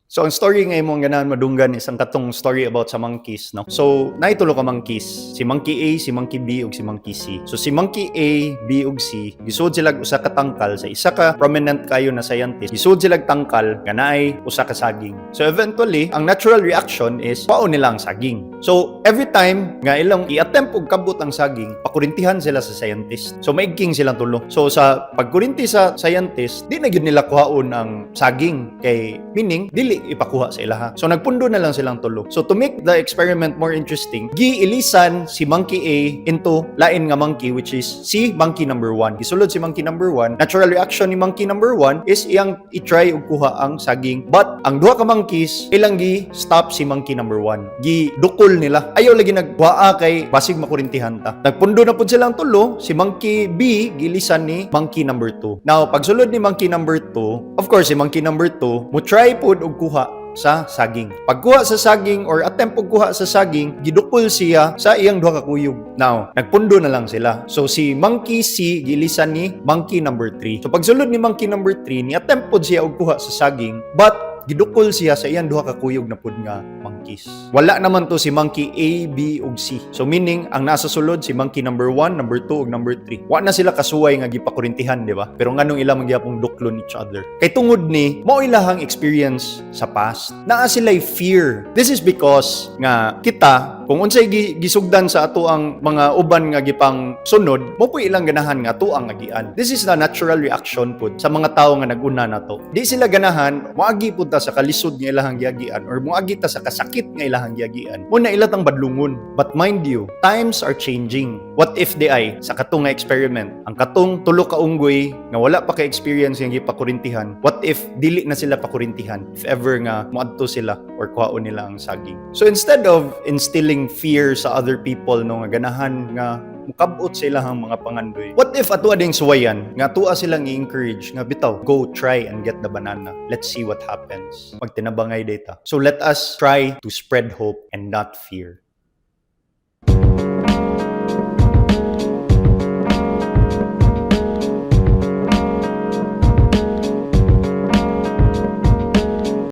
So, ang story nga imong ganahan madunggan is ang katong story about sa monkeys, no? So, naitulo ka monkeys. Si monkey A, si monkey B, ug si monkey C. So, si monkey A, B, ug C, gisud sila usa ka tangkal sa isa ka prominent kayo na scientist. Gisud sila tangkal nga naay usa ka saging. So, eventually, ang natural reaction is paon nila ang saging. So, every time nga ilang i-attempt og kabut ang saging, pakurintihan sila sa scientist. So, maigking silang tulo. So, sa pagkurinti sa scientist, di na gyud nila kuhaon ang saging kay meaning dili ipakuha sa ilaha. So nagpundo na lang silang tulo. So to make the experiment more interesting, giilisan si monkey A into lain nga monkey which is si monkey number 1. Gisulod si monkey number 1. Natural reaction ni monkey number 1 is iyang i-try og kuha ang saging. But ang duha ka monkeys ilang gi-stop si monkey number 1. Gidukol nila. Ayaw lagi nagkuha kay basig makurintihan ta. Nagpundo na pud silang tulo. Si monkey B gilisan ni monkey number 2. Now pagsulod ni monkey number 2, of course si monkey number 2 mo try pud og kuha sa saging. Pagkuha sa saging or attempt pagkuha sa saging, gidukol siya sa iyang duha ka kuyog. Now, nagpundo na lang sila. So si monkey C gilisan ni monkey number 3. So pagsulod ni monkey number 3, ni attempt pod siya og kuha sa saging, but gidukol siya sa iyang duha ka kuyog na pud nga monkeys. Wala naman to si monkey A, B ug C. So meaning ang nasa sulod si monkey number 1, number 2 ug number 3. Wa na sila kasuway nga gipakurintihan, di ba? Pero nganong ila magyapong duklon each other. Kay tungod ni mao ilahang experience sa past. Naa sila'y fear. This is because nga kita kung unsay gisugdan sa ato ang mga uban nga gipang sunod, mo po ilang ganahan nga ato ang agian. This is the natural reaction pud sa mga tawo nga naguna nato. Di sila ganahan moagi pud sa kalisod nga ilahang giagian or moagi ta sa kasakit nga ilahang giagian. Muna ilatang badlungon. But mind you, times are changing. What if di ay sa katong nga experiment, ang katong tulo ka unggoy nga wala pa ka experience nga gipakurintihan, what if dili na sila pakurintihan if ever nga moadto sila or kuhaon nila ang saging. So instead of instilling fear sa other people no nga ganahan nga mukabot sa ilahang mga pangandoy, what if ato ading suwayan nga tuwa silang i-encourage nga bitaw go try and get the banana, let's see what happens pag tinabangay data. So let us try to spread hope and not fear.